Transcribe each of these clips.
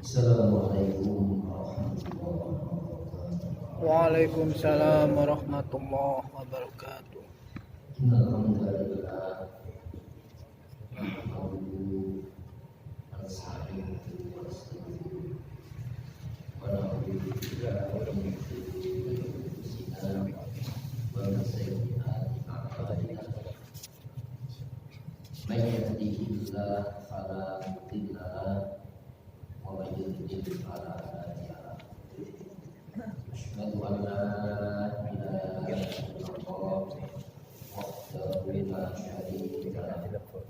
Assalamualaikum warahmatullahi wabarakatuh. Waalaikumsalam warahmatullahi wabarakatuh. Alhamdulillah. Nahmaduhu wa nasta'inuhu wa nastaghfiruh. Wa na'udzu billahi min shururi anfusina wa min sayyi'ati a'malina. May yahdihillahu fala mudilla lahu wa may yudlil fala hadiya lahu. Asyhadu an la ilaha illallah wahdahu la syarika lahu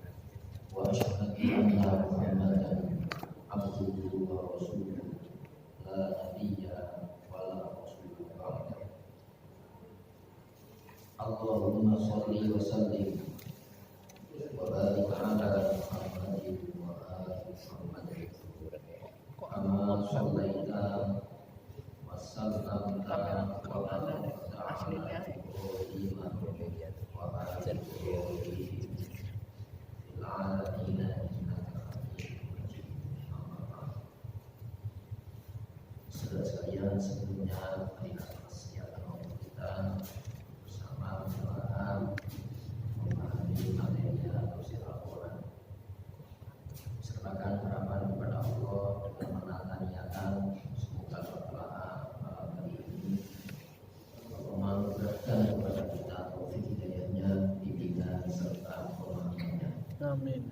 wa asyhadu anna Muhammadan abduhu wa rasuluh la nabiyya wa la rasula ba'dahu. Allahumma shalli wa sallim wa barik ala Muhammadin wa ali Muhammadin kama shallaita wa sallamta wa barakta ala Ibrahim wa ala Ibrahim fil alamin innaka Hamidum Majid. Amma ba'd. Saudara sekalian, sebelumnya marilah persiapan waktu kita bersama dalam memahami materi tafsir Al-Quran. Sertakan harapan kepada Allah dengan menata niatan semoga setelah malam hari ini Allah menganugerahkan kepada kita taufik hidayahnya, bimbingan serta pemahamannya. Amin.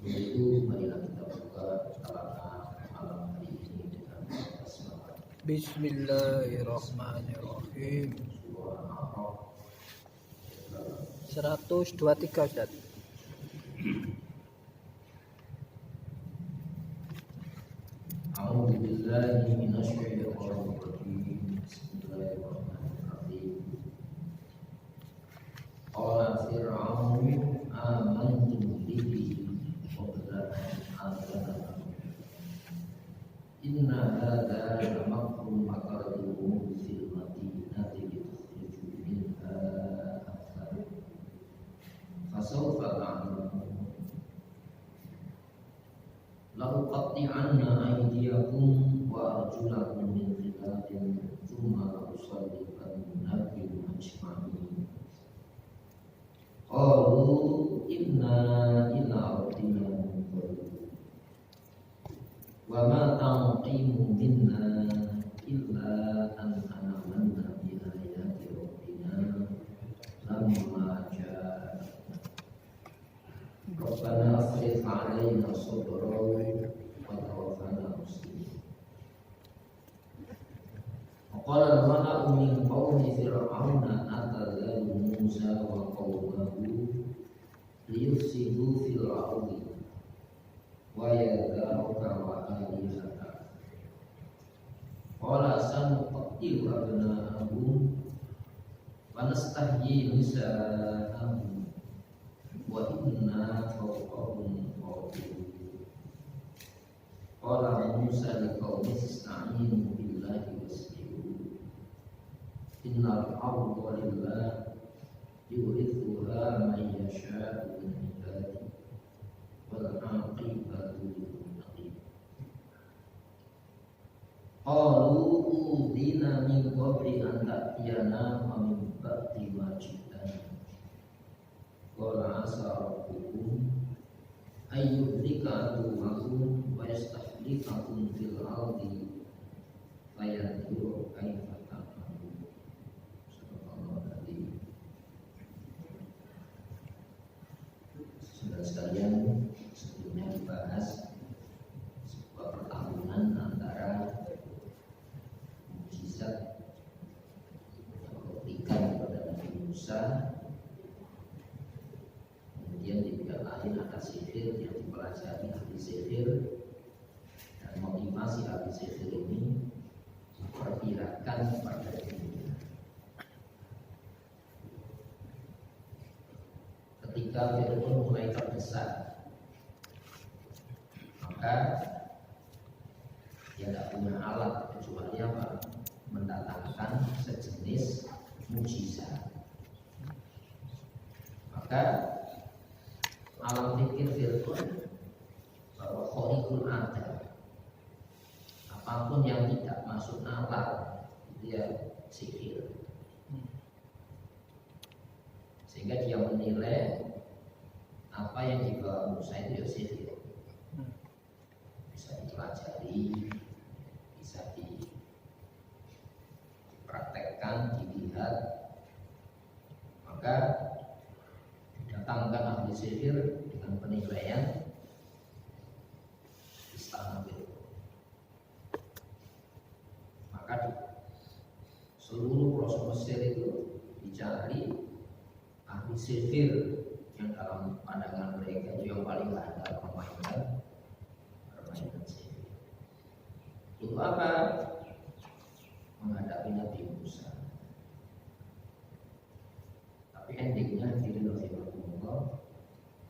Begitu marilah kita buka kalangan malam hari ini dengan basmalah. Bismillahirrahmanirrahim. Surah Al-A'raf 123 Ustaz. A'udzu billahi minasyaitonir rajim. Bismillahirrahmanirrahim. Qala fir'aunu amantu bihi qabla an adzana inna hadza lamakrun makartuhu fil madinati litukhruju minha athar fasawfa ta'lamun. Lau qatti'anna aydiyakum wa arjulakum min khilafin thumma la'usallibannakum ajma'in. Qalu inna ila rabbina munqalibun. Wa ma tanqimu minna illa an amanna bi ayati rabbina lamma ja'atna. Rabbana afrigh 'alaina sabran wa tawaffana muslimin. Qala al-mala'u min qaumi fir'auna atadharu Musa wa qaumahu liyufsidu fil ardi wa yadharuka wa alihataka. Qala sanuqattilu abna'ahum wa nastahyi nisa'ahum wa inna fawqahum qahirun. Qala Musa liqaumihi ista'inu billahi wasbiru innal arda lillah yurithuha man yasha'u min ibadihi wal 'aqibatu lil muttaqin. Qalu udhina min qabli an ta'tiyana wa min ba'di ma ji'tana. Qala asa rabbukum ayyuhlika aduwwakum wa yastakhlifakum fil ardi fayanzura kaifa ta'malun. Subhanallah. Saudara sekalian, sebelumnya dibahas sebuah pertarungan antara mukjizat yang diberikan kepada Nabi Musa, kemudian di pihak lain ada sihir yang dipelajari ahli sihir, dan motivasi ahli sihir ini memperkirakan pada dirinya. Ketika Fir'aun mulai terdesak, maka dia tidak punya alat kecuali apa? Mendatangkan sejenis mujizat. Maka alam pikir Fir'aun bahwa khorikul ada, apapun yang tidak masuk nalar itu ya sihir. Sehingga dia menilai apa yang dibawa Musa itu ya sihir. Bisa dipelajari, bisa dipraktekkan, dilihat. Maka didatangkan ahli sihir dengan penilaian istana Fir'aun. Maka di seluruh pelosok Mesir itu dicari ahli sihir yang dalam pandangan mereka itu yang paling handal permainan sihir. Untuk apa? Menghadapi Nabi Musa. Tapi endingnya diri Allah,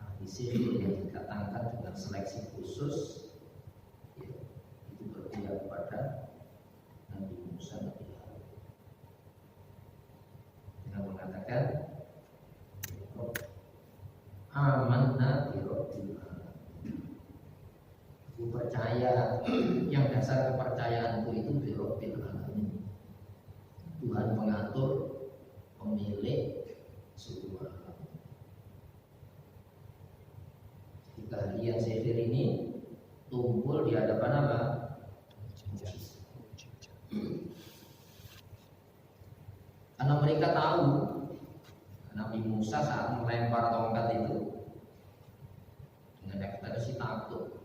ahli sihir yang didatangkan dengan seleksi khusus ya, itu berpihak kepada Nabi Musa Nabi Harun dengan mengatakan amanna bi rabbil alamin. Aku percaya, yang dasar kepercayaanku itu bi rabbil alamin, Tuhan pengatur, pemilik seluruh alam. Keahlian sihir ini tumpul di hadapan apa? Karena mereka tahu Nabi Musa saat melempar tongkat itu dengan ekspresi takut.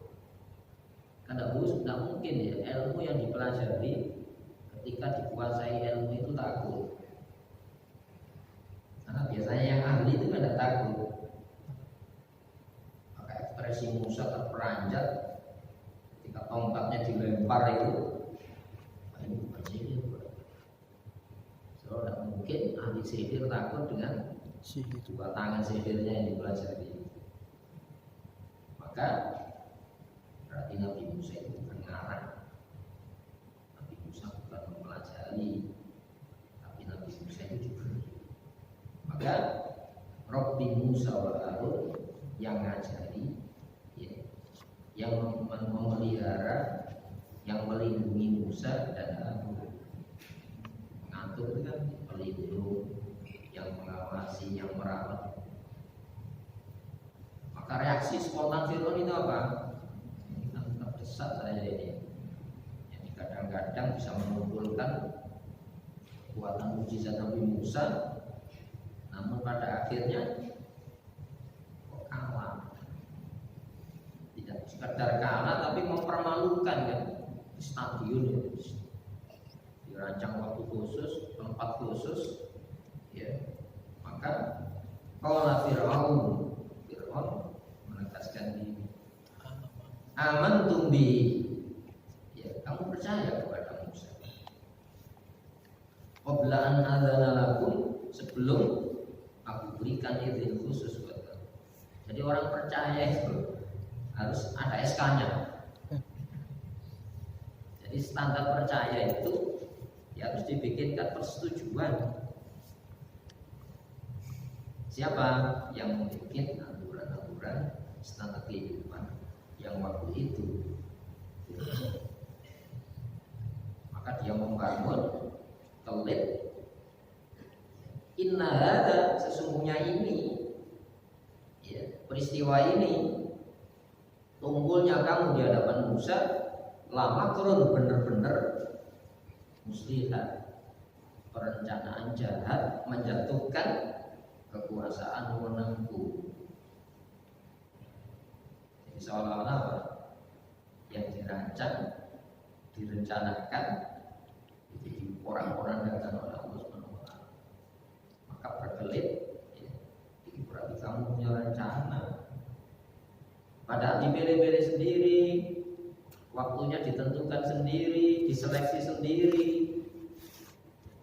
Karena tidak mungkin ya ilmu yang dipelajari ketika dikuasai ilmu itu takut. Karena biasanya yang ahli itu kan tidak takut. Maka ekspresi Musa terperanjat ketika tongkatnya dilempar itu, ini bukan sihir. So, tidak mungkin ahli sihir takut dengan dua tangan sihirnya yang dipelajari. Maka berarti Nabi Musa itu bukan ngarang. Nabi Musa bukan mempelajari, tapi Nabi Musa itu juga. Maka Rabbi Musa wa Harun yang ngajari ya, yang memelihara, yang melindungi Musa dan Harun. Mengatur itu kan pelindung, yang mengawasi, yang merawat. Maka reaksi spontan Fir'aun itu apa? Terdesak saya ini. Yang kadang-kadang bisa mengumpulkan kekuatan mujizat Nabi Musa, namun pada akhirnya kok kalah. Tidak sekedar kalah, tapi mempermalukan kan di stadion itu. Dirancang waktu khusus, tempat khusus, ya. Maka qala Fir'aun menegaskan diri, amantum bi, ya, kamu percaya kepada Musa qabla an adzana lakum, sebelum aku berikan izin khusus buat kamu. Jadi orang percaya itu harus ada SK-nya. Jadi standar percaya itu ya harus dibikinkan persetujuan. Siapa yang membuat aturan-aturan standar kehidupan yang waktu itu? Maka dia membangun kelit. Inna hada, sesungguhnya ini ya, peristiwa ini, tumpulnya kamu di hadapan Musa, lama turun benar-benar muslihat, perencanaan jahat menjatuhkan kekuasaan wewenangku. Jadi seolah-olah apa? Yang dirancang, direncanakan itu diporak-porandakan oleh Allah Subhanahu wa taala. Maka berkelit ya, ini berarti kamu punya rencana. Padahal dipilih-pilih sendiri, waktunya ditentukan sendiri, diseleksi sendiri,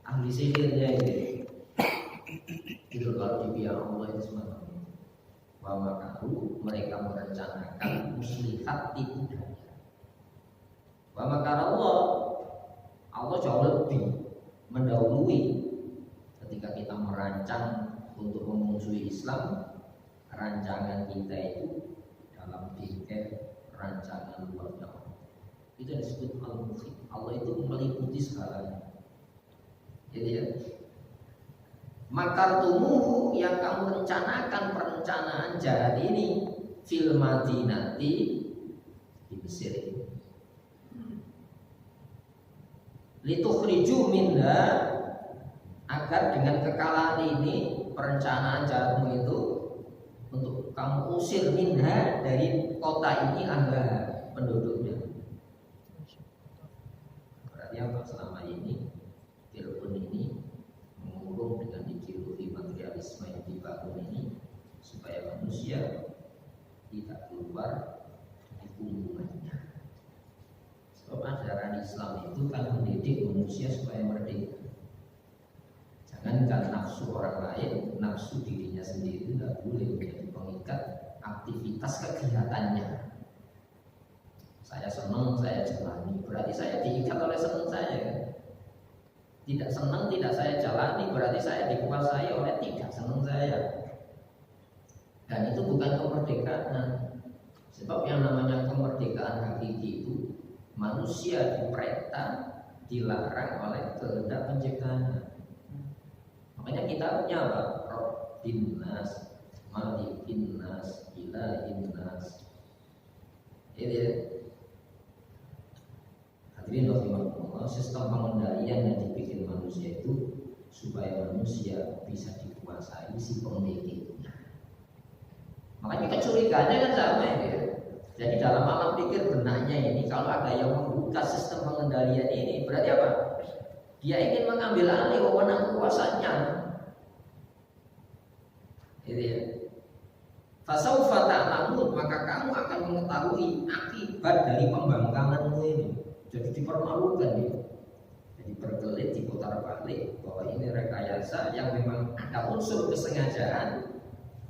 ahli sihirnya itu kalau di pihak Allah itu semacam itu. Wa makaru, mereka merencanakan muslihat tipu daya. Wa makarallah, Allah jauh lebih mendahului ketika kita merancang untuk memusuhi Islam. Rancangan kita itu dalam bingkai rancangan luar Allah. Itu yang disebut al-muhit. Allah itu meliputi segalanya. Jadi ya, makartumuhu, yang kamu rencanakan perencanaan jahat ini fil madinati, di Mesir ini, litukhriju minha, agar dengan kekalahan ini perencanaan jahatmu itu untuk kamu usir minha, dari kota ini, ahlah, penduduknya. Berarti apa? Selama ini Fir'aun ini mengurung dengan ideologi materialisme yang dibangun ini supaya manusia tidak keluar dari kurungannya. Sebab ajaran Islam itu kan mendidik manusia supaya merdeka. Jangankan nafsu orang lain, nafsu dirinya sendiri tidak boleh menjadi pengikat aktivitas kegiatannya. Saya senang, saya jalani, berarti saya diikat oleh senang saya. Tidak senang, tidak saya jalani, berarti saya dikuasai oleh tidak senang saya. Dan itu bukan kemerdekaan. Sebab yang namanya kemerdekaan hakiki itu manusia diperintah, dilarang oleh kehendak penciptanya. Makanya kita punya apa? Rabbin nas, malikin nas, ilahin nas. Ini hadirin rahimakumullah, sistem pengendalian yang dibikin manusia itu supaya manusia bisa dikuasai si pemiliknya. Makanya kecurigaannya kan sama ya. Jadi dalam alam pikir benaknya ini, kalau ada yang membuka sistem pengendalian ini, berarti apa? Dia ingin mengambil alih wewenang kekuasaannya. Gitu ya. Fasaufa ta'lamun, maka kamu akan mengetahui akibat dari pembangkanganmu ini. Jadi dipermalukan dia. Jadi berkelit, diputar balik bahwa ini rekayasa yang memang ada unsur kesengajaan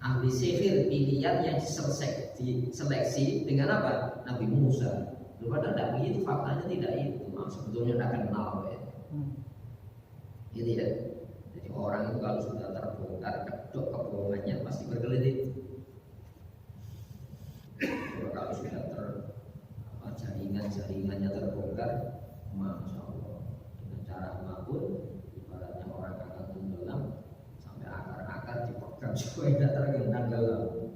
ahli sihir pilihan yang diseleksi dengan apa? Nabi Musa. Padahal tidak begitu, faktanya tidak itu. Sebetulnya tidak kenal ya. Gitu ya. Jadi orang itu kalau sudah terbongkar kedok kebohongannya pasti berkelit. Kalau sudah jaringannya terbongkar, masya Allah, dengan cara apapun, ibaratnya orang akan tenggelam sampai akar-akar dipegang supaya tidak tenggelam.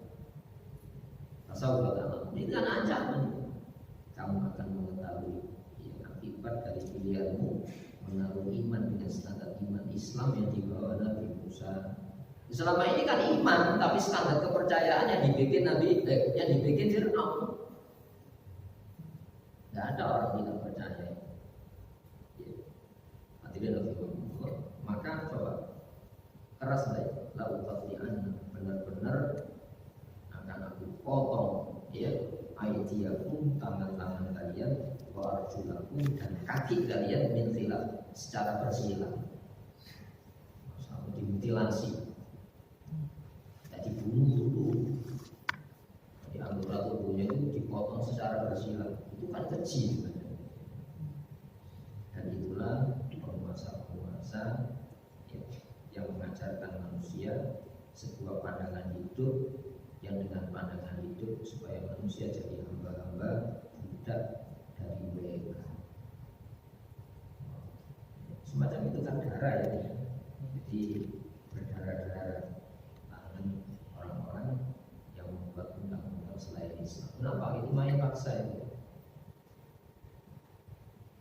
Tasawuf ini kan ancaman. Kamu akan mengetahui akibat dari pilihanmu menaruh iman dengan standar iman Islam yang dibawa Nabi Musa. Selama ini kan iman, tapi standar kepercayaan yang dibikin yang dibikin Fir'aun. Tidak ada orang tidak percaya. Maka coba keras lagi, lauqati'an, benar-benar akan aku potong ya aidiakum, tangan-tangan kalian, wa arjulakum, dan kaki kalian min khilaf, secara bersilang, sampai dimutilasi, jadi dibunuh dulu. Jadi anggota tubuhnya itu dipotong secara bersilang. Itu kan keji sebenarnya. Dan itulah penguasa-penguasa yang mengajarkan manusia sebuah pandangan hidup yang dengan pandangan hidup supaya manusia jadi hamba-hamba budak dari mereka. Semacam itu kan darah ya. Jadi berdarah-darah tangan orang-orang yang membuat undang-undang selain Islam. Kenapa? Itu main paksa itu.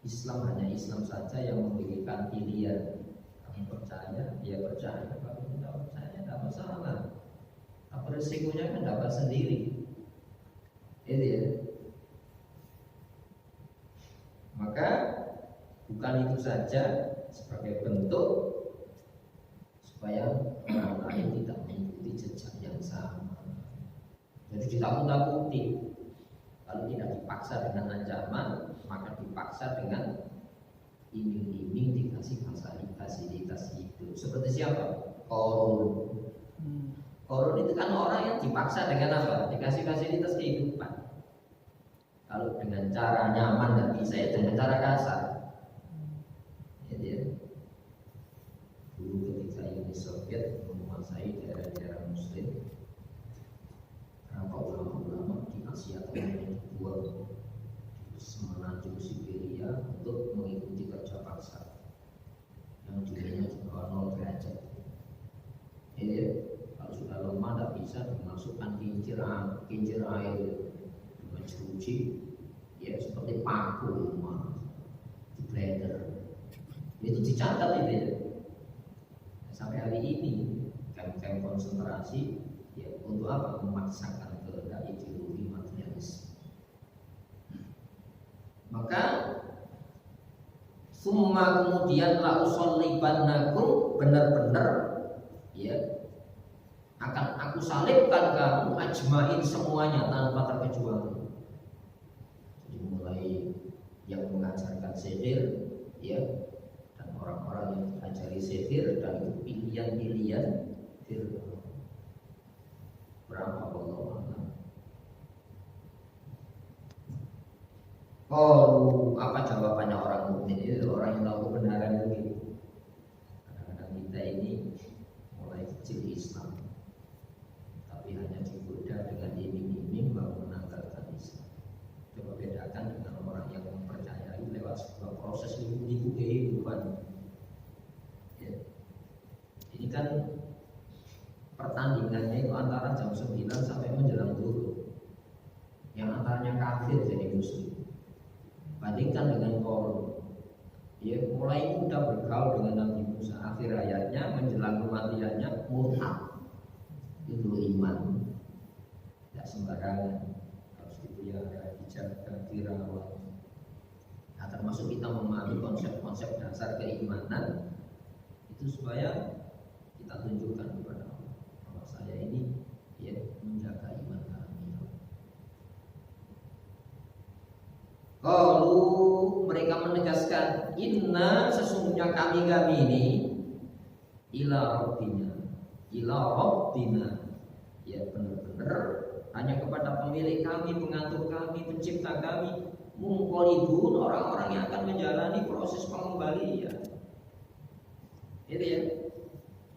Islam hanya Islam saja yang memberikan pilihan. Kamu percaya, ya percaya. Kalau tidak percaya, tidak masalah. Apa resikonya kan dapat sendiri. Itu ya. Maka bukan itu saja sebagai bentuk supaya orang lain tidak mengikuti jejak yang sama. Jadi ditakut-takuti. Kalau tidak dipaksa dengan ancaman, maka dipaksa dengan iming-iming dikasih fasilitas hidup. Seperti siapa? Korun. Korun itu kan orang yang dipaksa dengan apa? Dikasih fasilitas kehidupan. Kalau dengan cara nyaman dan bisa, ya dengan cara kasar. Ya. Dulu ketika Uni Soviet menguasai daerah-daerah Muslim, berapa ulama-ulama di Asia Tenggara dibuang semenanjung Siberia untuk mengikuti kerja paksa yang dulunya di bawah 0 derajat. Ya, kalau sudah lemah tidak bisa dimasukkan kincir air dengan jeruji, ya seperti paku di blender. Itu dicatat itu ya. Sampai hari ini kamp-kamp konsentrasi ya untuk apa? Memaksakan kehendak ideologi materialis. Maka summa kemudian la usollibannakum, benar-benar ya akan aku salibkan kamu ajmain semuanya tanpa terkecuali. Jadi mulai yang mengajarkan sihir ya, dan orang-orang yang diajari sihir, dan itu pilihan-pilihan Fir'aun. Berapa Allah? Oh, apa jawabannya orang mukmin itu? Orang yang tahu kebenaran itu. Kadang-kadang kita ini mulai kecil Islam, tapi hanya digoda dengan iming-iming baru menanggalkan Islam. Coba bedakan dengan orang yang mempercayai lewat sebuah proses liku-liku kehidupan. Ya. Ini kan pertandingannya itu antara jam 9 sampai menjelang zuhur. Yang antaranya kafir jadi muslim. Bandingkan dengan Korun, ya mulai muda bergaul dengan Nabi Musa, akhir hayatnya menjelang kematiannya murtad. Itu iman, tidak sembarangan, harus dipelihara, dijaga, dirawat. Nah, termasuk kita memahami konsep-konsep dasar keimanan itu supaya kita tunjukkan kepada Allah bahwa saya ini ya menjaga iman kami. Lalu mereka menegaskan, inna sesungguhnya kami ini ila rabbina, ya benar-benar hanya kepada pemilik kami, pengatur kami, pencipta kami, mungqalibun, orang-orang yang akan menjalani proses pengembalian. Itu ya.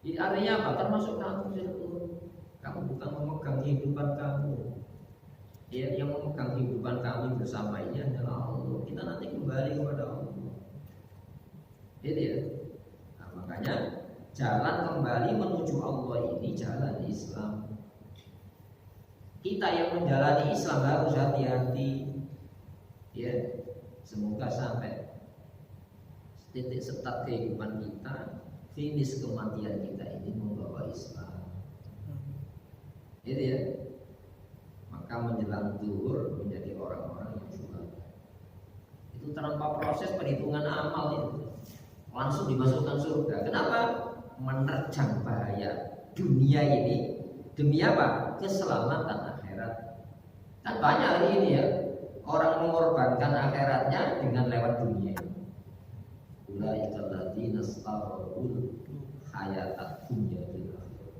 Ini artinya apa? Termasuk kamu, kamu bukan memegang kehidupan kamu. Ya, yang memegang kehidupan kami bersama ini adalah Allah. Kita nanti kembali kepada Allah. Itu ya. Nah, makanya jalan kembali menuju Allah ini jalan Islam. Kita yang menjalani Islam harus hati-hati. Ya, semoga sampai titik start kehidupan kita, finish kematian kita ini membawa Islam. Itu ya. Maka menjelang zuhur menjadi orang-orang yang syuhada. Itu tanpa proses perhitungan amal itu, langsung dimasukkan surga. Kenapa? Menerjang bahaya dunia ini demi apa? Keselamatan akhirat. Kan banyak hari ini ya orang mengorbankan akhiratnya dengan lewat dunia. Ulaikal ladzina istarabul hayatat dunya bil akhirah.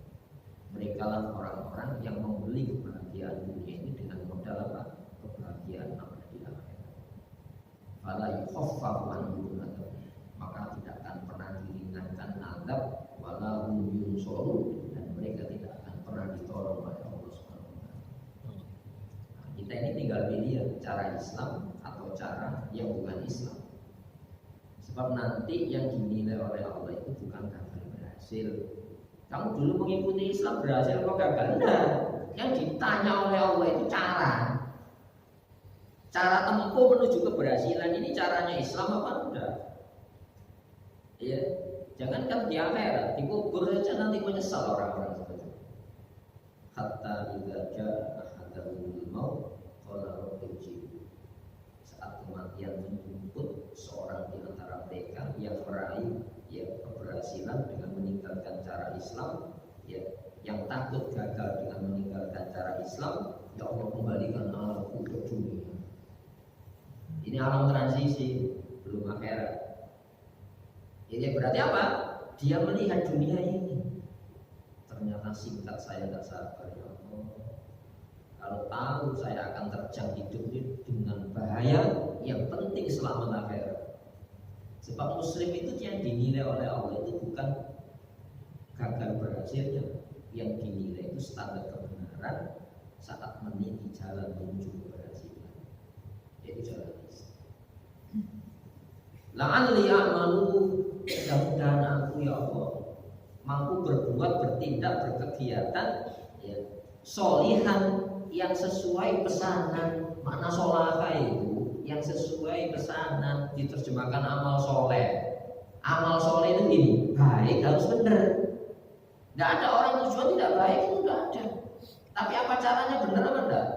Mereka lah orang-orang yang membeli kebahagiaan dunia ini dengan modal apa? Kebahagiaan abadi akhirat. Fala yukhaffafu anhum adzab, maka tidak akan pernah diringankan azab, wala hum yunsarun, dan mereka tidak akan pernah ditolong oleh Allah Subhanahu wa taala. Nah, kita ini tinggal pilih cara Islam atau cara yang bukan Islam. Sebab nanti yang dinilai oleh Allah itu bukan gagal berhasil. Kamu dulu mengikuti Islam berhasil kok gagal? Enggak. Yang ditanya oleh Allah itu cara tempuh menuju keberhasilan ini caranya Islam apa enggak? Ya, jangankan di akhirat, dikubur saja nanti menyesal orang-orang seperti itu. Hatta idza jaa ahadahumul maut qala rabbi. Saat kematian menjemput seorang di antara mereka yang meraih keberhasilan dengan meninggalkan cara Islam, yang takut gagal dengan meninggalkan cara Islam, ya Allah kembalikan aku ke dunia. Ini alam transisi, belum akhirat. Jadi berarti apa? Dia melihat dunia ini. Ternyata singkat saya tidak sabar ya Allah. Kalau tahu saya akan terjang hidup ini dengan bahaya, yang penting selamat akhirat. Sebab Muslim itu yang dinilai oleh Allah itu bukan gagal berhasilnya, yang dinilai itu standar kebenaran saat meniti jalan menuju keberhasilan, yaitu jalan Islam. La'alli a'malu, mudah-mudahan aku ya Allah mampu berbuat, bertindak, berkegiatan ya, solihan yang sesuai pesanan. Makna solahah itu yang sesuai pesanan, diterjemahkan amal soleh. Amal soleh itu gini, baik harus benar. Tidak ada orang tujuan tidak baik itu tidak ada. Tapi apa caranya benar apa enggak?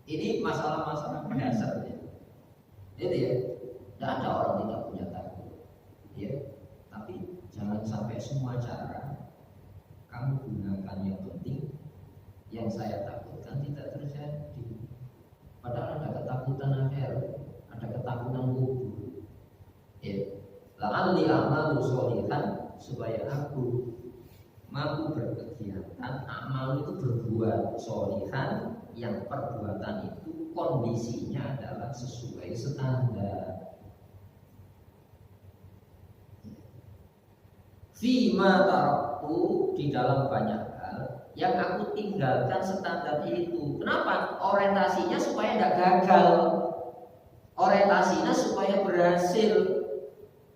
Ini masalah-masalah mendasarnya. Jadi ya, tidak ada orang tidak punya takut. Ya, tapi jangan sampai semua cara kamu gunakan yang penting. Yang saya takutkan tidak terjadi. Padahal ada ketakutan akhirat, ada ketakutan kubur. Ya, la'alli a'malu sholihan, supaya aku mampu berkegiatan, amal itu berbuat sholihan, yang perbuatan itu kondisinya adalah sesuai standar. Fima taraktu, di dalam banyak hal yang aku tinggalkan standar itu. Kenapa? Orientasinya supaya tidak gagal, orientasinya supaya berhasil.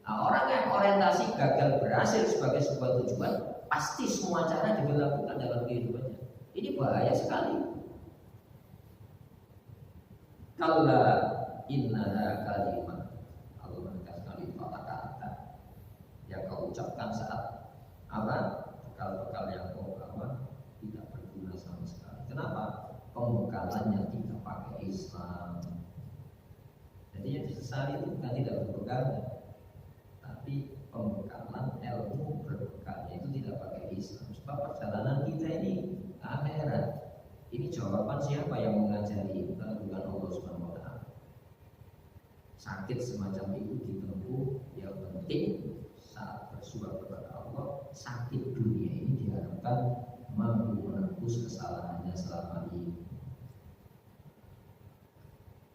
Nah, orang yang orientasi gagal berhasil sebagai sebuah tujuan, pasti semua cara dilakukan dalam kehidupannya. Ini bahaya sekali. Kalla innaha kalimah, Allah menegaskan itu kata-kata yang kau ucapkan saat apa? Bekal-bekal yang kau apa? Tidak berguna sama sekali. Kenapa? Pembekalannya tidak pakai Islam. Jadi yang disesali itu bukan tidak berbekal, tapi pembekalan ilmu berbekalnya itu tidak pakai Islam. Sebab perjalanan kita ini ke akhirat. Ini jawaban siapa yang mengajari? Bukan Allah Subhanahu wa Ta'ala. Sakit semacam itu ditempuh, yang penting saat bersuara kepada Allah, sakit dunia ini diharapkan mampu menebus kesalahannya selama ini.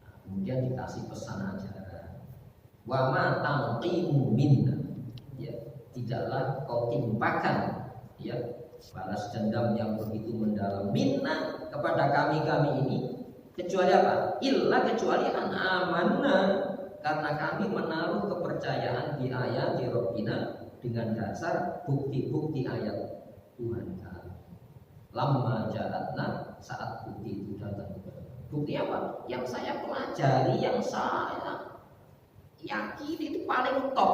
Nah, kemudian dikasih pesan ajaran, wa ma tanqimu minna, ya, tidaklah kau timpakan ya balas dendam yang begitu mendalam minna kepada kami ini, kecuali apa? Illa, kecuali an amanna, karena kami menaruh kepercayaan di ayat di Rabbina dengan dasar bukti-bukti ayat Tuhan kami. Lamma ja'atna, saat bukti itu datang. Bukti apa? Yang saya pelajari, yang saya yakini itu paling top.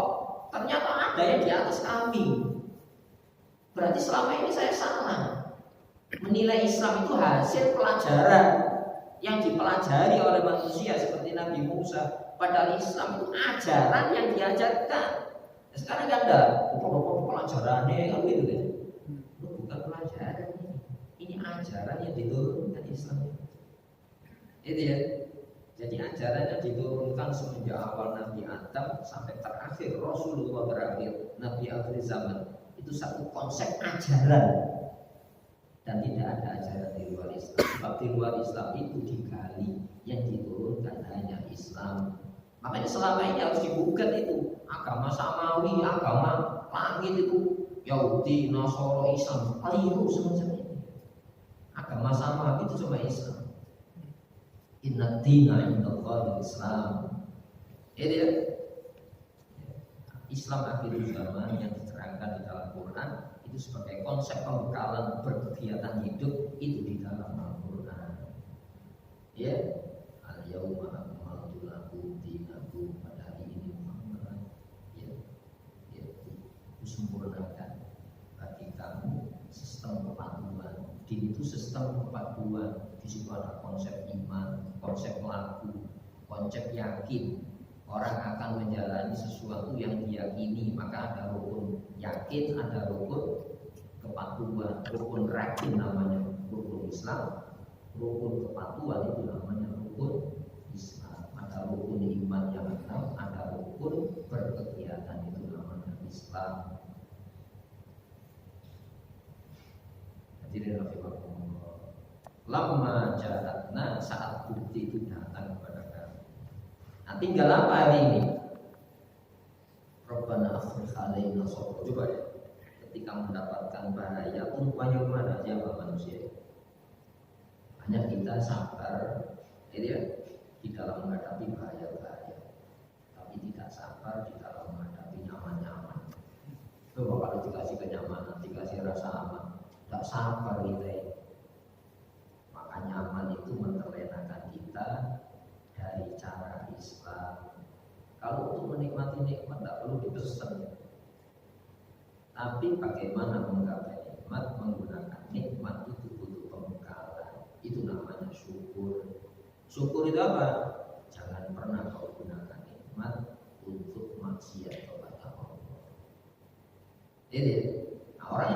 Ternyata ada yang di atas kami. Berarti selama ini saya salah. Menilai Islam itu hasil pelajaran yang dipelajari oleh manusia seperti Nabi Musa. Padahal Islam itu ajaran yang diajarkan. Nah, sekarang kan ada pelajarannya kan gitu kan. Bukan pelajaran ini ajaran yang diturunkan Islam. Itu ya. Jadi ajarannya diturunkan semenjak awal Nabi Adam sampai terakhir Rasulullah terakhir, Nabi akhir zaman. Itu satu konsep ajaran. Dan tidak ada ajaran di luar Islam. Sebab di luar Islam itu digali, yang diturunkan hanya Islam. Makanya selama ini harus dibuka itu agama samawi, agama langit itu Yahudi, Nasoro, Islam, keliru semacam ini. Agama samawi itu cuma Islam. Inna dina indallahi Islam. Itu ya. Islam akhir zaman yang diterangkan di dalam Quran itu sebagai konsep pembekalan berkegiatan hidup itu di dalam Al-Quran. Ya, al-yauma akmaltu lakum dinakum, pada hari ini Muhammad ya, sempurnakan bagi kamu sistem kepatuhan. Din itu sistem kepatuhan. Di situ ada konsep iman, konsep laku, konsep yakin. Orang akan menjalani sesuatu yang diyakini, maka ada rukun yakin, ada rukun kepatuhan, rukun yakin namanya rukun Islam, rukun kepatuhan itu namanya rukun Islam. Ada ada rukun iman yang 6, ada rukun berkegiatan, itu namanya Islam. Hadirin rahimakumullah. Lama jaratna, saat bukti itu datang kepada kami. Nah, tinggal apa hari ini? Rabbana afrigh alaina sabra. Coba ya. Ketika mendapatkan bahaya, umpannya mana? Siapa manusia? Hanya kita sabar, ya, di dalam menghadapi bahaya-bahaya, tapi tidak sabar di dalam menghadapi nyaman-nyaman. Coba kalau dikasih kenyamanan, dikasih rasa aman, tidak sabar kita ya. Maka nyaman itu menterlenakan kita dari cara Islam. Kalau untuk menikmati nikmat tidak perlu dipesan. Tapi bagaimana menggapai nikmat? Menggunakan nikmat itu butuh pembekalan. Itu namanya syukur. Syukur itu apa? Jangan pernah kau gunakan nikmat untuk maksiat kepada Allah. Jadi, orang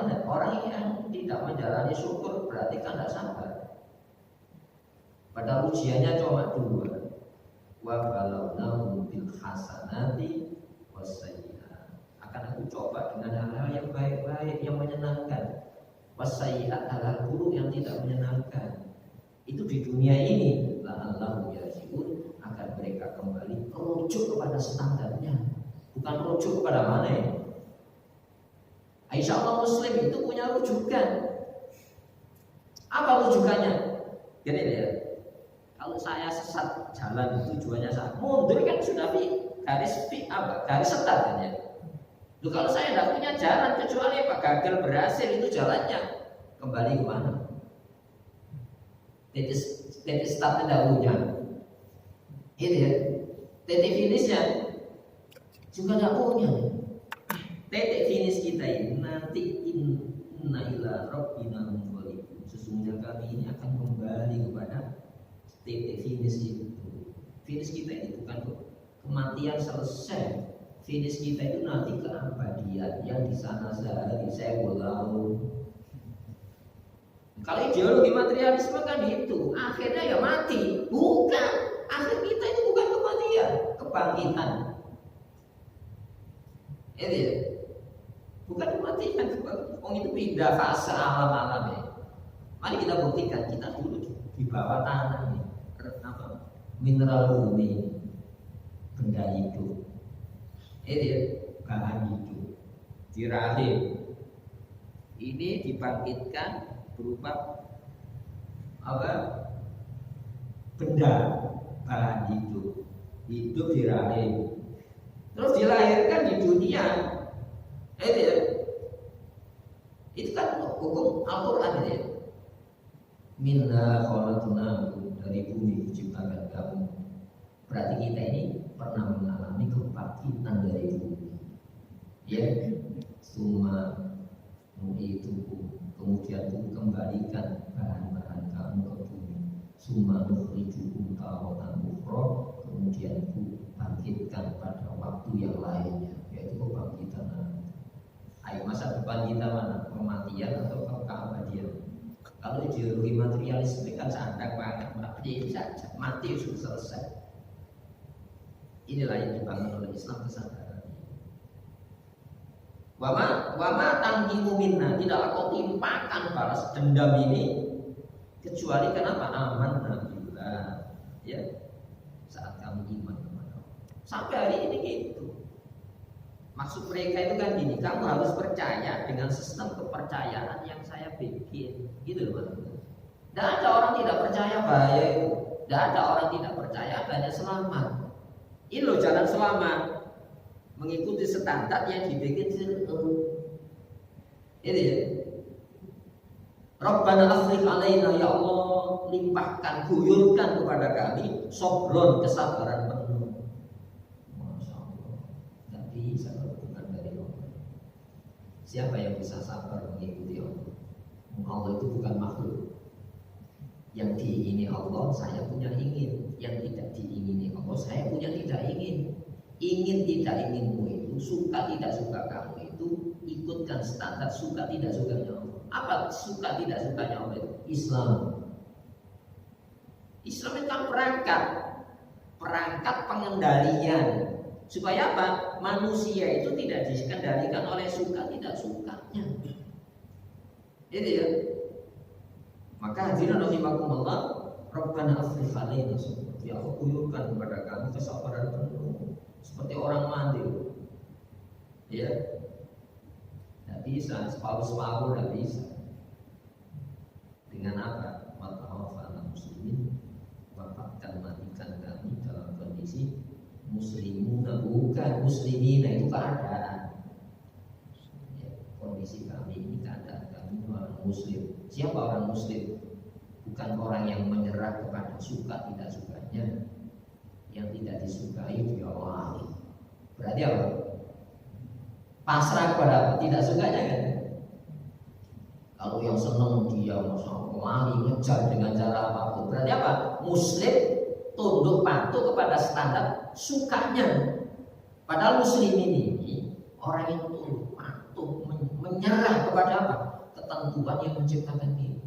yang tidak menjalani syukur berarti kan tidak sabar. Padahal ujiannya cuma 2. Wa balawnahum bil hasanati wasayyi'at. Akan aku coba dengan hal-hal yang baik-baik, yang menyenangkan. Wasayyi'at, hal-hal buruk yang tidak menyenangkan. Itu di dunia ini. La'allahum yarji'un, agar mereka kembali rujuk kepada standarnya, bukan rujuk kepada mana ya. Insya Allah Muslim itu punya rujukan. Apa rujukannya? Gini ya, kalau saya sesat jalan, tujuannya saya mundur kan sudah garis setat kan ya. Loh, kalau saya tidak punya jalan kecuali apa? Gagal berhasil, itu jalannya kembali ke mana? Titik start dahulunya, itu ya. Titik finishnya juga tidak punya. Titik finish kita ini nanti inna ila rabbina munqalibun. Sesungguhnya kami ini akan kembali kepada titik finish itu. Finish kita itu bukan kematian selesai. Finish kita itu nanti keabadian yang di sana sehari saya ulang. Kalau ideologi materialisme kan itu, akhirnya ya mati. Bukan, akhir kita itu bukan kematian, kebangkitan. Itu ya. Bukan kematian, orang itu pindah fase alam-alam ya. Mari kita buktikan, kita dulu di bawah tanah ini, apa? Mineral bumi, benda hidup. Itu ya, bahan hidup. Di rahim ini dibangkitkan berupa apa? Benda, bahan hidup di rahim, terus dilahirkan di dunia. Itu kan hukum Al-Quran ya. Minna khalaqnakum, dari bumi diciptakan kamu. Berarti kita ini pernah mengalami kebangkitan dari bumi. Ya, summa nu'itukum, kemudian kembalikan bahan-bahan kamu ke bumi. Summa nukhrijukum taratan ukhra, kemudian bangkitkan pada waktu yang lainnya, yaitu kebangkitan. Ayo, masa depan kita mana? Kematian atau keabadian? Kalau ideologi materialisme kan sandak banget, mati saja, mati sudah selesai. Inilah yang dibangun oleh Islam, kesadaran. Wama tangkimu minna, tidaklah kau timpakan balas dendam ini kecuali kenapa? Aman nabiullah, ya, saat kamu iman kepada Allah. Sampai hari ini gitu. Maksud mereka itu kan gini, kamu harus percaya dengan sistem kepercayaan yang saya bikin, gitu loh. Tidak ada orang tidak percaya bahaya itu, tidak ada orang tidak percaya adanya selamat. Ini loh jalan selamat, mengikuti standar yang dibikin ini ya. Rabbana afrigh alaina, ya Allah, limpahkan, guyurkan kepada kami sobron, kesabaran penuh. Masya Allah, tidak bisa kalau bukan dari Allah. Siapa yang bisa sabar mengikuti Allah? Allah itu bukan makhluk. Yang diingini Allah, saya punya ingin. Yang tidak diingini Allah, saya punya tidak ingin. Ingin tidak inginmu itu, suka tidak suka kamu itu, ikutkan standar suka tidak sukanya Allah. Apa suka tidak sukanya Allah itu? Islam. Islam itu kan perangkat perangkat pengendalian. Supaya apa? Manusia itu tidak dikendalikan oleh suka tidak sukanya. Itu ya. Maka hadirin rahimakumullah, Rabbana afrigh alaina sabra. Ya Allah, kuyurkan kepada kami kesabaran penuh seperti orang mandil. Ya. Tidak bisa separuh-separuh, tidak bisa. Dengan apa? Watawafana muslimin, wafatkan matikan kami dalam kondisi muslimuna, bukan muslimina, itu keadaan. Ya, kondisi kami ini keadaan kami orang muslim. Siapa orang muslim? Bukan orang yang menyerah kepada suka tidak sukanya. Yang tidak disukai dia lari. Berarti apa? Pasrah kepada apa? Tidak sukanya kan? Kalau yang senang dia lari ngejar dengan cara apapun. Berarti apa? Muslim tunduk patuh kepada standar sukanya. Padahal muslim ini orang yang tunduk patuh, menyerah kepada apa? Ketentuan yang menciptakan kita.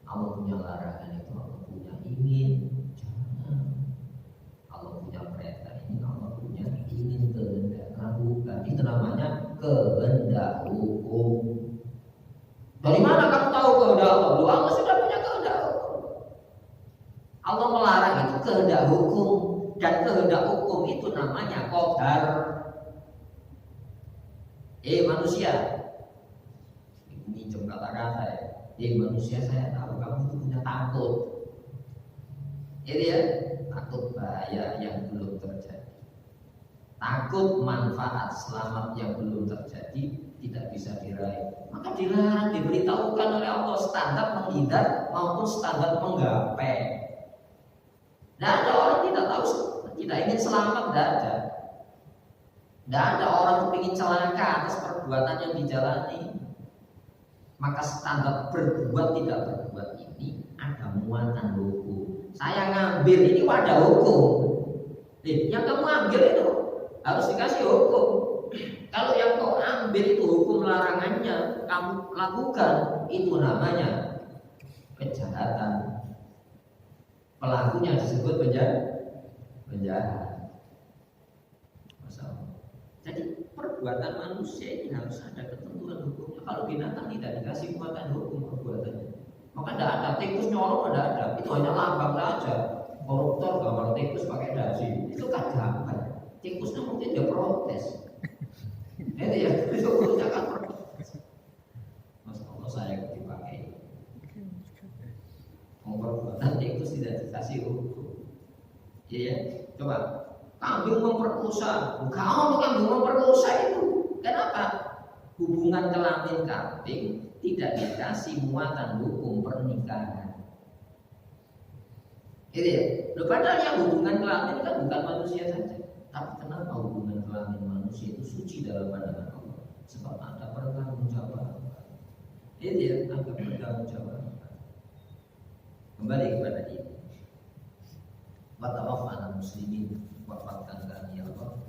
Allah punya larangan itu, Allah punya ingin, jangan. Allah punya perintah ini, Allah punya ingin, kehendak, lakukan. Itu namanya kehendak hukum. Dari mana kamu tahu kehendak Allah? Allah sudah punya kehendak hukum. Allah melarang itu kehendak hukum, dan kehendak hukum itu namanya qadar. Manusia, minjem kata-kata ya. Manusia, saya tahu kamu itu punya takut. Jadi ya, takut bahaya yang belum terjadi. Takut manfaat selamat yang belum terjadi tidak bisa diraih. Maka dilarang, diberitahukan oleh Allah standar menghindar maupun standar menggapai. Tidak ada orang tidak tahu, tidak ingin selamat, tidak ada. Tidak ada orang yang ingin celaka atas perbuatan yang dijalani. Maka standar berbuat tidak berbuat ini ada muatan hukum. Saya ngambil ini wadah hukum. Yang kamu ambil itu harus dikasih hukum. Kalau yang kau ambil itu hukum larangannya kamu lakukan, itu namanya kejahatan. Pelakunya disebut penjahat. Masalah. Jadi perbuatan manusia ini harus ada ketentuan hukumnya. Kalau binatang tidak dikasih muatan hukum perbuatannya, maka tidak ada. Tikus nyolong tidak ada. Itu hanya lambang saja. Koruptor gambar tikus pakai dasi, itu kan gambar. Tikusnya mungkin dia protes. Itu ya, itu urusan kan protes. Mas Allah saya dipakai. Perbuatan tikus tidak dikasih hukum. Iya ya, coba. Kambing memperkosa, bukan kambing memperkosa itu. Kenapa? Hubungan kelamin kambing tidak dikasih muatan hukum pernikahan. Gitu ya. Loh, padahal yang hubungan kelamin kan bukan manusia saja. Tapi kenapa hubungan kelamin manusia itu suci dalam pandangan Allah? Sebab ada pertanggungjawaban. Itu ya, ada pertanggungjawaban. Kembali kepada ini. Watawafana muslimin, wafatkan kami ya Allah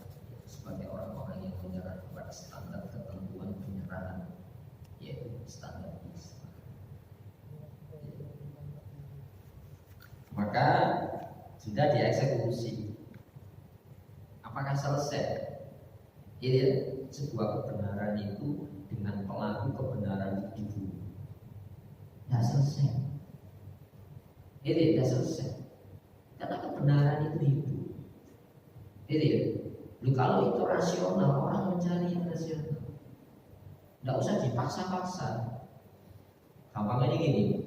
sebagai orang-orang yang menyerah kepada standar ketentuan penyerahan, yaitu standar Islam. Maka sudah dieksekusi. Apakah selesai? Ini sebuah kebenaran itu dengan pelaku kebenaran itu tidak selesai. Ini tidak selesai. Karena kebenaran itu hidup. Jadi, kalau itu rasional, orang mencari yang rasional. Tidak usah dipaksa-paksa. Gampangnya gini,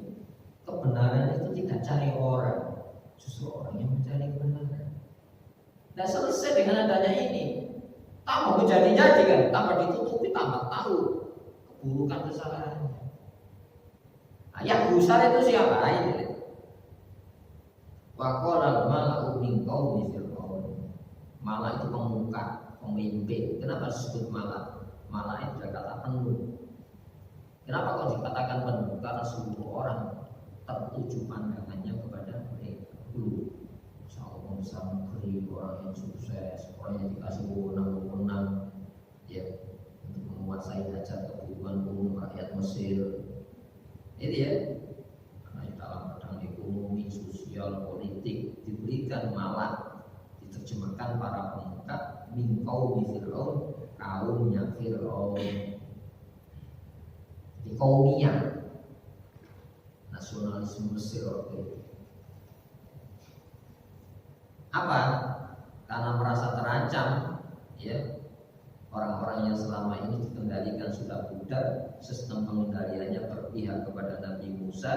kebenaran itu tidak cari orang, justru orang yang mencari kebenaran. Tidak selesai dengan adanya ini. Tambah menjadi-jadi kan, tambah ditutupi, tambah tahu keburukan kesalahannya. Yang besar itu siapa? Ini. Waqala al-mala'u min qaumi Fir'aun. Mala' itu pemuka, pemimpin. Kenapa disebut mala'? Mala' itu adalah kata penuh. Kenapa kok dikatakan penuh? Karena seluruh orang tertuju pandangannya kepada mereka. Allah bisa negeri, orang yang sukses, orang yang dikasih wewenang-wewenang, ya, untuk menguasai hajat kebutuhan umum rakyat Mesir. Itu ya. Dalam bidang ekonomi, sosial, politik diberi diberikan malah diterjemahkan para pemuka min qaumi Fir'aun, kaumnya Fir'aun. Di kaumnya nasionalisme Mesir waktu itu. Apa? Karena merasa terancam, ya, orang-orang yang selama ini dikendalikan sudah pudar, sistem pengendaliannya berpihak kepada Nabi Musa,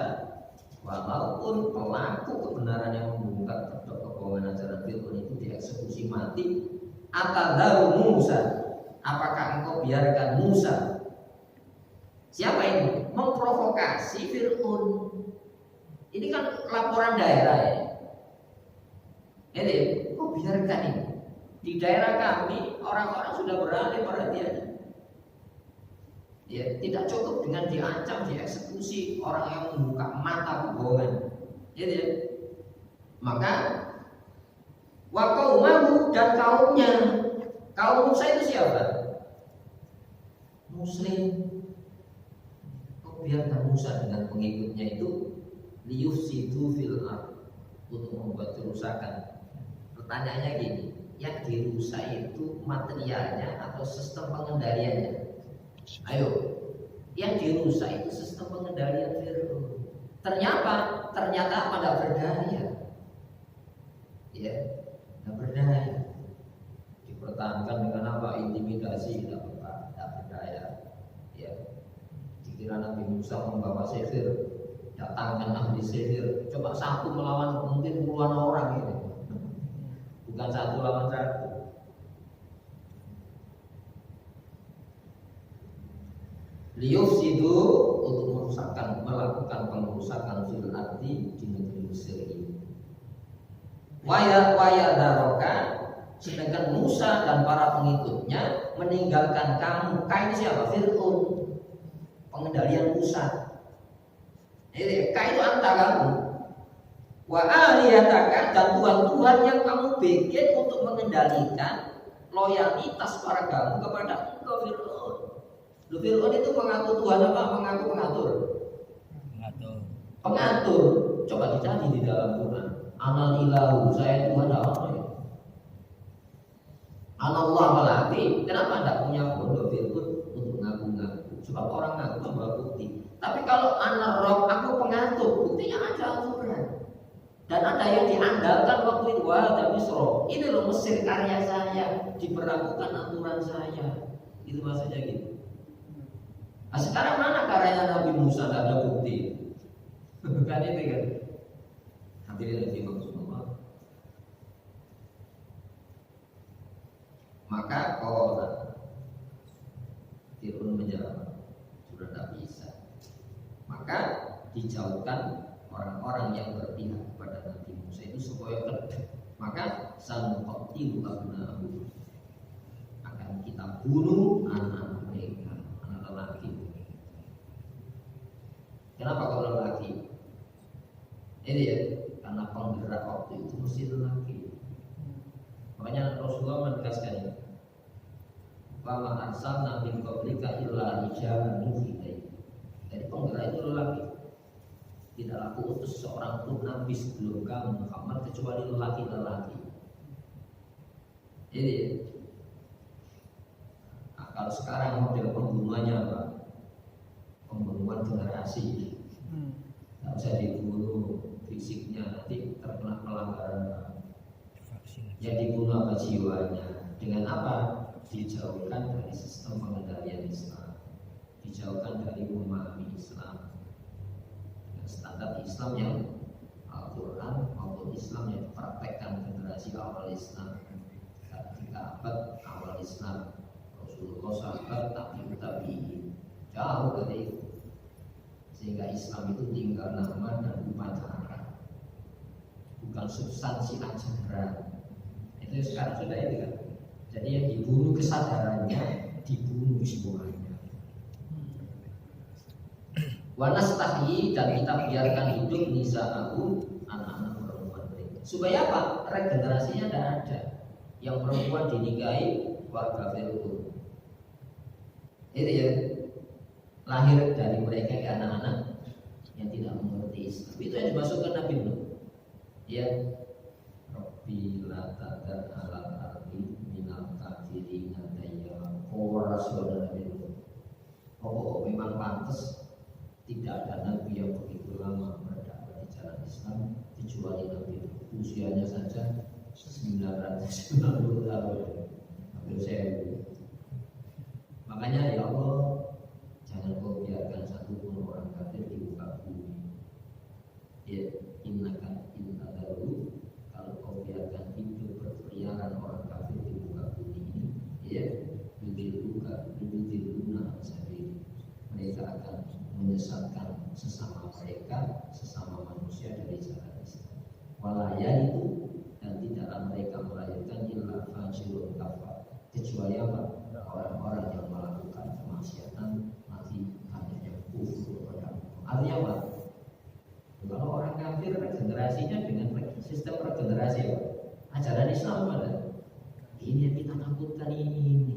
walaupun pelaku kebenaran yang membongkar kebohongan ajaran Fir'aun itu dieksekusi mati. Atadharu Musa, apakah engkau biarkan Musa? Siapa ini? Memprovokasi Fir'aun. Ini kan laporan daerah ya. Ini, kok biarkan ini? Di daerah kami orang-orang sudah beralih perhatiannya. Ya, tidak cukup dengan diancam, dieksekusi orang yang membuka mata kebohongan. Ya. Maka wa qaumahu, dan kaumnya. Kaum Musa itu siapa? Muslim. Kok biarkan Musa dengan pengikutnya itu liyufsidu fil ardh, untuk membuat kerusakan. Pertanyaannya gini, yang dirusak itu materialnya atau sistem pengendaliannya? Ayo, yang dirusak itu sistem pengendalian Fir'aun. Ternyata pada berdaya, ya, nggak berdaya. Dipertahankan dengan apa? Intimidasi, tidak berdaya. Ya, dikira Nabi Musa membawa sihir, datangkan ahli sihir, coba satu melawan mungkin puluhan orang ini. Bukan satu lawan satu. Liyufsidu, untuk melakukan pengerusakan fil ardi, di negeri Mesir ini. Waya daroka, sedangkan Musa dan para pengikutnya meninggalkan kamu. Ini siapa? Fir'aun. Pengendalian Musa. Jadi itu antara kamu. Wa aliyataka, dan tuhan-tuhan yang kamu bikin untuk mengendalikan loyalitas para kamu kepada engkau Fir'aun. Fir'aun itu mengaku Tuhan apa? Mengaku pengatur. Pengatur. Coba dicari di dalam Quran. Anal ilahu, saya Tuhan apa ya? Anallah malati. Kenapa tidak punya bodoh Fir'aun untuk ngaku-ngaku? Sebab orang ngaku membawa bukti. Tapi kalau anak roh, aku pengatur, buktinya ada aturan. Dan ada yang diandalkan waktu itu, wah Misro, ini loh Mesir karya saya, diberlakukan aturan saya. Itu maksudnya gitu. Nah, sekarang mana karyanya Nabi Musa? Tidak ada bukti. Kan itu kan. Hadirin yang semua. Maka kalau Fir'aun menjawab, sudah tidak bisa. Maka dijauhkan orang-orang yang berpihak kepada Nabi Musa itu supaya kedek. Maka sanuqatilu abna'ahum, akan kita bunuh anak mereka, anak lelaki. Kenapa kalau lelaki? Ini ya, karena penggerak waktu itu mesti lelaki. Makanya Rasulullah menegaskan ini. Wa arsalna min qablika illa rijalan nuhi. Jadi penggerak itu lelaki. Tidaklah aku utus seorang pun nabi sebelum kamu Muhammad kecuali lelaki-lelaki. Jadi kalau sekarang model pembunuhannya apa? Pembunuhan generasi. Tidak usah dibunuh fisiknya, nanti terkena pelanggaran. Yang dibunuh apa? Jiwanya. Dengan apa? Dijauhkan dari sistem pengendalian Islam, dijauhkan dari memahami Islam, standar Islam yang Al-Quran maupun Islam yang dipraktekkan generasi awal Islam, 3 abad awal Islam, Rasulullah sahabat tabi'in jauh dari itu, sehingga Islam itu tinggal nama dan upacara, bukan substansi ajaran. Itu sekarang sudah itu kan. Jadi yang dibunuh kesadarannya, dibunuh jiwanya. Wanastahi, dan kita biarkan hidup nisa'ahu, anak-anak perempuan mereka. Supaya apa? Regenerasinya tidak ada. Yang perempuan dinikahi warga Fir'aun. Itu ya, lahir dari mereka ke anak-anak yang tidak mengerti Islam. Itu yang dimasukkan Nabi Nuh. Ya, rasul itu. Oh, memang pantas tidak ada nabi yang begitu lama berdakwah di jalan Islam kecuali Nabi itu. Usianya saja 990 tahun, hampir 1000. Makanya ya Allah, jangan kau biarkan satu pun orang kafir di muka bumi. Ya, innakan intadaru, kalau kau biarkan hidup berkeliaran orang kafir di muka bumi ini, ya, yudiluna sabil, mereka akan menyesatkan sesama mereka, sesama manusia dari jalan Islam. Walaya itu, dan tidaklah mereka melahirkan illa fajirun kafar, kecuali apa? Orang-orang yang melakukan kemaksiatan nanti hanya yang kufur kepada Allah. Artinya apa? Kalau orang kafir regenerasinya dengan sistem regenerasi apa? Ajaran Islam ada. Ini yang kita takutkan ini.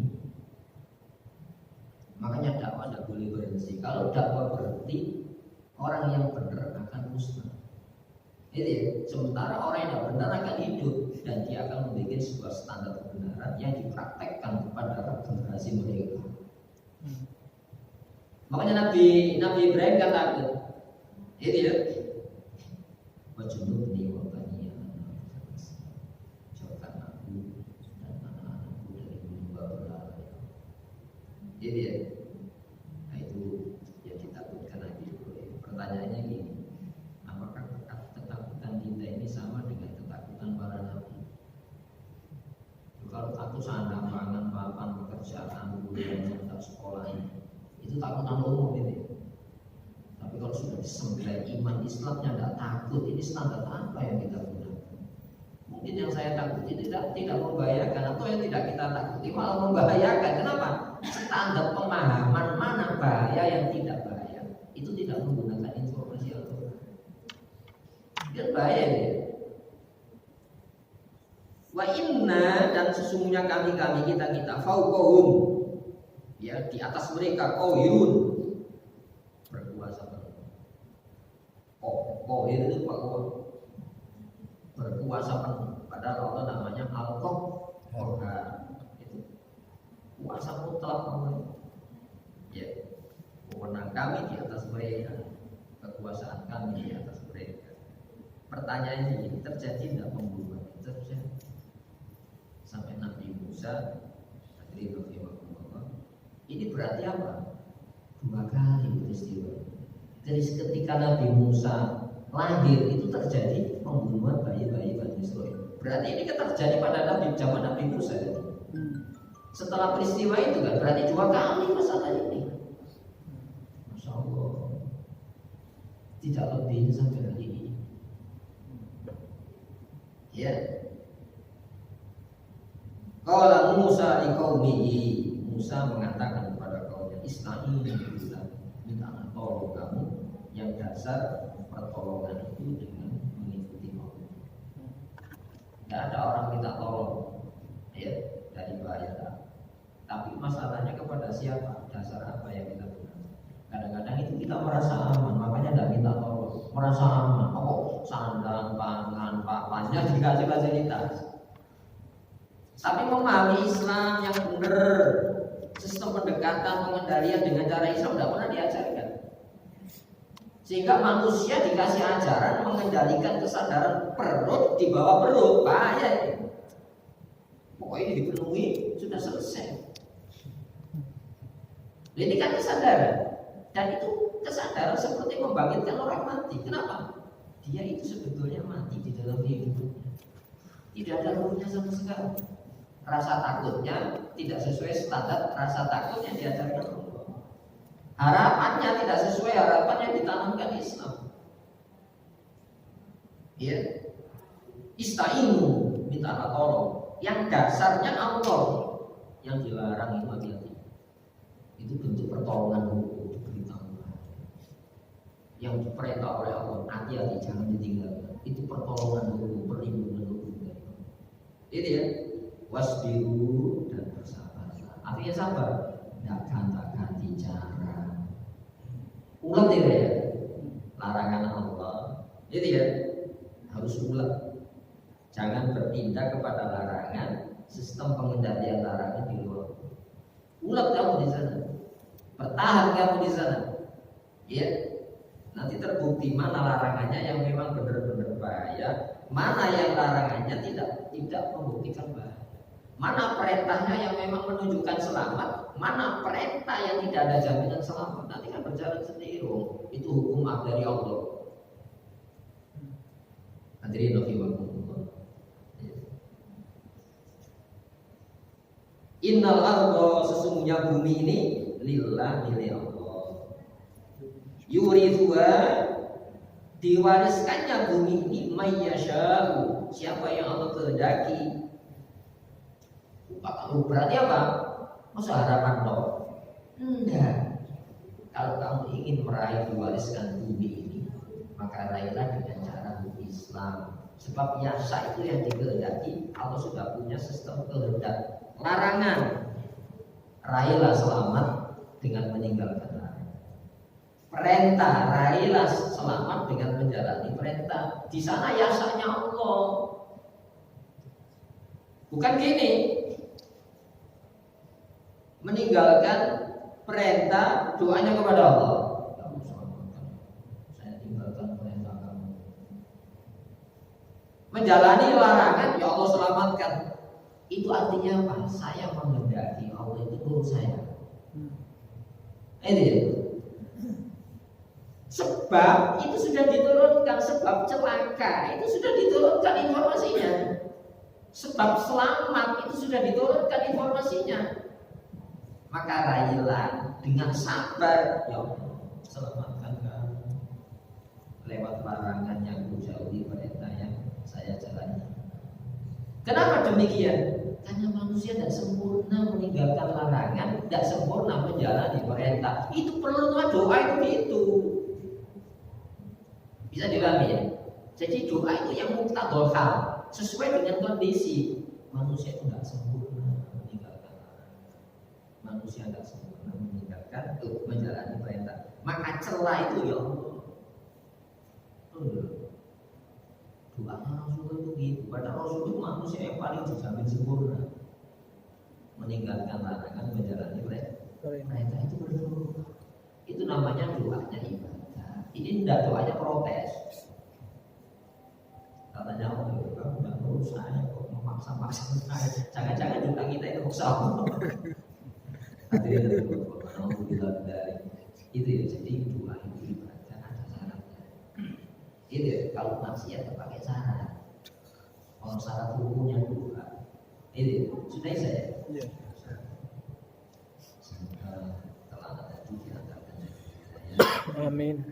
Makanya dakwah tidak boleh berhenti. Kalau dakwah berhenti, orang yang benar akan musnah. Itu ya. Sementara orang yang tidak benar akan hidup dan dia akan membuat sebuah standar kebenaran yang dipraktekkan kepada generasi mereka. Makanya Nabi Ibrahim katakan, itu ya, wajunubni wa baniya jauhkan aku dan anak-anakku dari menyembah berhala. Itu ya. Nah itu yang ditakutkan Nabi Ibrahim. Pertanyaannya gini, apakah ketakutan kita ini sama dengan ketakutan para nabi? Kalau takut sandang pangan, papan, pekerjaan, kuliah, atau sekolah, itu takutan umum ini. Tapi kalau sudah disembelih iman Islamnya tidak takut, ini standar apa yang kita gunakan? Mungkin yang saya takuti tidak membahayakan, atau yang tidak kita takuti malah membahayakan. Kenapa? Standar pemahaman mana bahaya yang tidak bahaya itu tidak menggunakan informasi Al-Quran. Kan bahaya ya. Wa inna, dan sesungguhnya kami kita fauqahum, ya di atas mereka, qahyun, berkuasa penuh. Qahyun itu berkuasa penuh. Padahal Allah namanya Al-Qahhar. Itu kuasa mutlak Allah. Ya, wewenang kami di atas mereka, kekuasaan kami di atas mereka. Pertanyaannya ini terjadi tidak pembunuhan? Terjadi. Sampai Nabi Musa, ini berarti apa? 2 kali peristiwa. Jadi ketika Nabi Musa lahir itu terjadi pembunuhan bayi-bayi Bani Israil. Berarti ini terjadi pada zaman Nabi Musa. Setelah peristiwa itu kan berarti 2 kali masalah ini. Masya Allah. Tidak lebih sampai hari ini. Ya. Qala Musa liqaumihi, Musa mengatakan kepada kaumnya, ista'inu billah, mintalah tolong kamu, yang dasar pertolongan itu dengan mengikuti Allah. Tidak ada orang minta tolong ya dari bahaya. Tapi masalahnya kepada siapa? Dasar apa yang kita gunakan? Kadang-kadang itu kita merasa aman, makanya tidak minta tolong. Merasa aman, sandang, pangan, papannya dikasih fasilitas. Tapi memahami Islam yang benar, sistem pendekatan pengendalian dengan cara Islam tidak pernah diajarkan. Sehingga manusia dikasih ajaran mengendalikan kesadaran perut di bawah perut, bahaya ini. Pokoknya dipenuhi sudah selesai. Ini kan kesadaran, dan itu kesadaran seperti membangkitkan orang mati. Kenapa? Dia itu sebetulnya mati di dalam hidupnya, tidak ada ruhnya sama sekali. Rasa takutnya tidak sesuai standar rasa takut yang diajarkan Allah. Harapannya tidak sesuai harapan yang ditanamkan Islam. Ya, ista'inu, minta tolong. Yang dasarnya Allah, yang dilarang itu hati-hati. Itu bentuk pertolongan hukum, diberitahu. Yang diperintah oleh Allah, hati-hati, jangan ditinggalkan. Itu pertolongan hukum, perlindungan hukum. Itu ya. Wasbiru, dan bersabar. Artinya sabar, tidak ganti cara. Ulet ya, larangan Allah. Itu ya, harus ulet. Jangan berpindah kepada larangan, sistem pengendalian larangan di luar. Ulet kamu di sana. Bertahan kamu di sana. Ya. Nanti terbukti mana larangannya yang memang benar-benar bahaya, mana yang larangannya tidak membuktikan bahaya. Mana perintahnya yang memang menunjukkan selamat, mana perintah yang tidak ada jaminan selamat. Nanti kan berjalan sendiri. Itu hukum dari Allah. Hadirin rahimakumullah. Innal arda, sesungguhnya bumi ini lillah, milik Allah. Yurithuha, diwariskannya bumi ini mayyasha'u, siapa yang Allah kehendaki. Berarti apa? Masa harapan loh? Enggak. Kalau kamu ingin meraih diwariskan bumi ini, maka raihlah dengan cara Islam. Sebab yasa itu yang dikehendaki, Allah sudah punya sistem kehendak. Larangan, raihlah selamat dengan meninggalkan larangan. Perintah, raihlah selamat dengan menjalani perintah. Di sana yasanya Allah. Bukan gini, meninggalkan perintah, doanya kepada Allah. Kamu selamatkan, saya tinggalkan perintah kamu. Menjalani larangan, ya Allah selamatkan. Itu artinya apa? Saya menghendaki, Allah itu guru saya. Ini sebab itu sudah diturunkan, sebab celaka itu sudah diturunkan informasinya. Sebab selamat itu sudah diturunkan informasinya. Maka raihlah dengan sabar, ya Allah selamatkan kamu lewat larangan yang jauhi perintah yang saya jalani. Kenapa demikian? Karena manusia tidak sempurna meninggalkan larangan, tidak sempurna menjalani perintah. Itu perlu doa itu gitu. Bisa dipahami ya? Jadi doa itu yang muktadul hal, sesuai dengan kondisi. Manusia itu tidak sempurna meninggalkan larangan. Manusia tidak sempurna meninggalkan menjalani perintah. Maka celah itu ya Allah. Doanya Rasul itu gitu. Padahal Rasul itu manusia yang paling dijamin sempurna meninggalkan larangan, menjalani perintah itu berdoa. Itu namanya doanya ibadah. Ini tidak doanya protes. Katanya kamu tidak perlu saya kok memaksa-maksa saya. Jangan-jangan juga kita itu maksa. Itu ya, jadi doa itu ibadah ada syaratnya. Itu ya, kalau maksiat pakai syarat. Kalau syarat hukumnya doa. Itu sudah saya. Iya. Amin.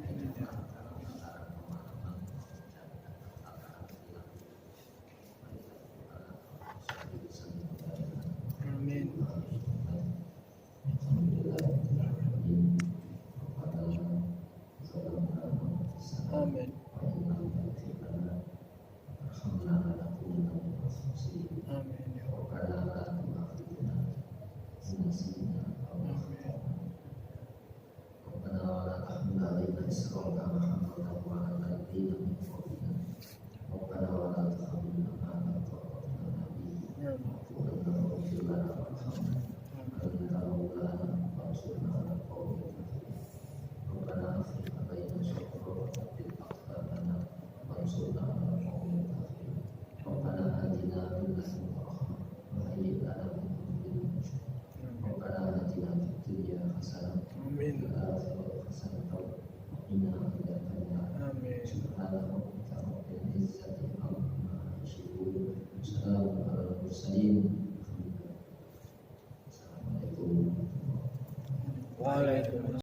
Amin. Amin. Amin. Assalamualaikum warahmatullahi wabarakatuh.